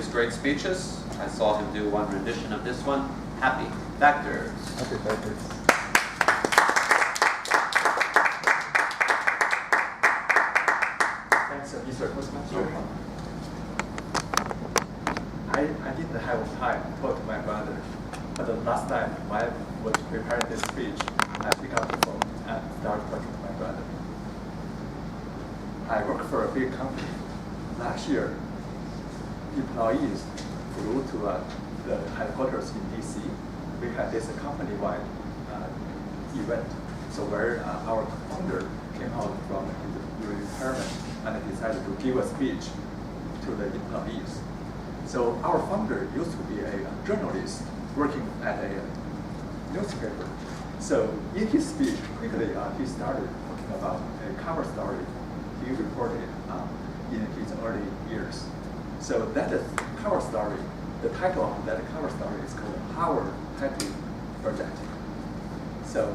gives great speeches. I saw him do one rendition of this one, Happy Factors. Happy Factors. Thanks, Mr. Toastmaster. I didn't have time to talk to my brother, but the last time when I was preparing this speech, I picked up the phone and started talking to my brother. I work for a big company. Last year, employees flew to the headquarters in DC. We had this company-wide event. So where our founder came out from his retirement and decided to give a speech to the employees. So our founder used to be a journalist working at a newspaper. So in his speech, quickly he started talking about a cover story he reported in his early years. So that cover story, the title of that cover story is called Howard Happy Project. So,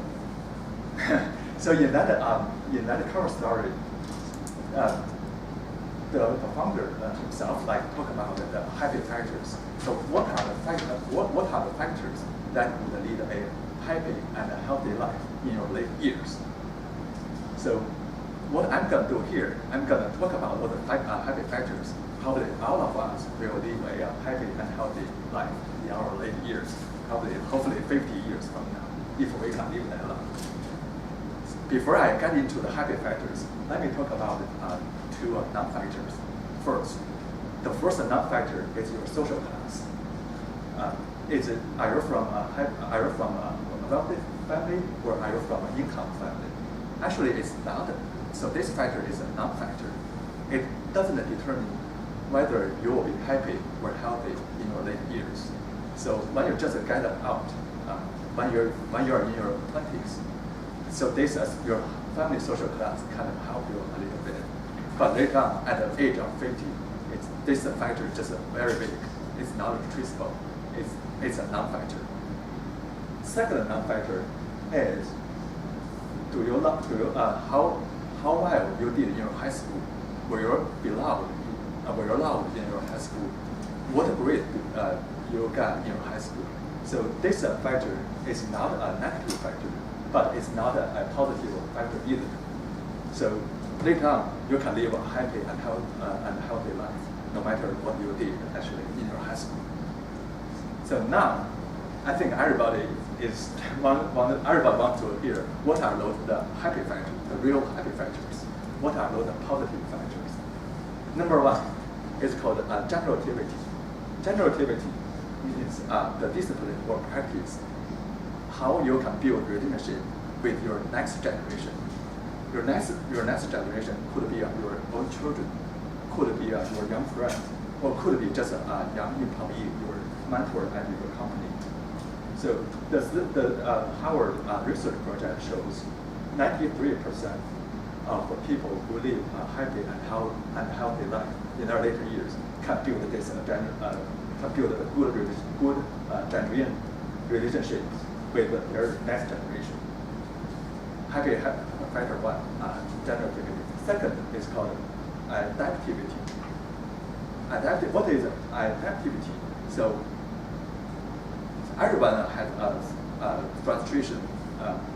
so in that cover story, the founder himself talk about the happy factors. So what are the factors that would lead a happy and a healthy life in your late years? So what I'm going to do here, I'm going to talk about what the happy factors. Probably all of us will live a happy and healthy life in our late years. Hopefully 50 years from now, if we can live that long. Before I get into the happy factors, let me talk about two non-factors. First, the first non-factor is your social class. Are you from a wealthy family or are you from an income family? Actually, it's not. So this factor is a non-factor. It doesn't determine whether you will be happy or healthy in your late years. So when you just get out, when you're in your 20s, so this as your family social class kind of help you a little bit. But later on, at the age of 50, this factor is just very big. It's not traceable. It's a non-factor. Second non-factor is how well you did in your high school. Were you loved in your high school? What grade you got in your high school? So this factor is not a negative factor, but it's not a positive factor either. So later on, you can live a happy and healthy life, no matter what you did actually in your high school. So now, I think everybody wants to hear what are those the happy factors, the real happy factors. What are those positive factors? Number one is called generativity. Generativity means the discipline or practice, how you can build relationship with your next generation. Your next generation could be your own children, could be your young friend, or could be just a young employee, your mentor at your company. So the Harvard research project shows 93% of people who live a happy and healthy life in their later years can build this good genuine relationships with their next generation. Happy factor one, generativity. Second is called adaptivity. What is adaptivity? So everyone has frustration.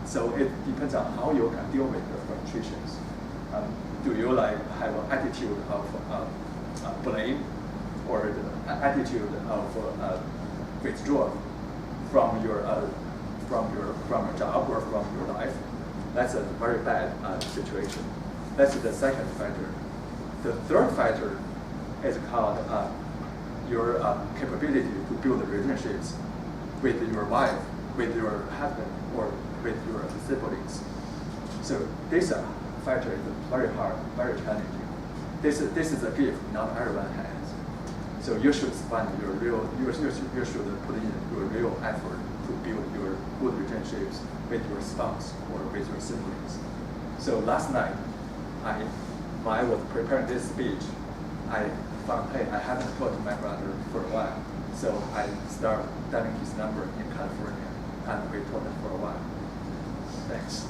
So it depends on how you can deal with the frustrations. Do you have an attitude of blame, or the attitude of withdraw from your job or from your life? That's a very bad situation. That's the second factor. The third factor is called your capability to build relationships with your wife, with your husband, or with your siblings. So this factor is very hard, very challenging. This is a gift not everyone has. So you should spend you should put in your real effort to build your good relationships with your spouse or with your siblings. So last night, when I was preparing this speech, I found, hey, I haven't talked to my brother for a while. So I started dialing his number in California, and we talked for a while. Thanks.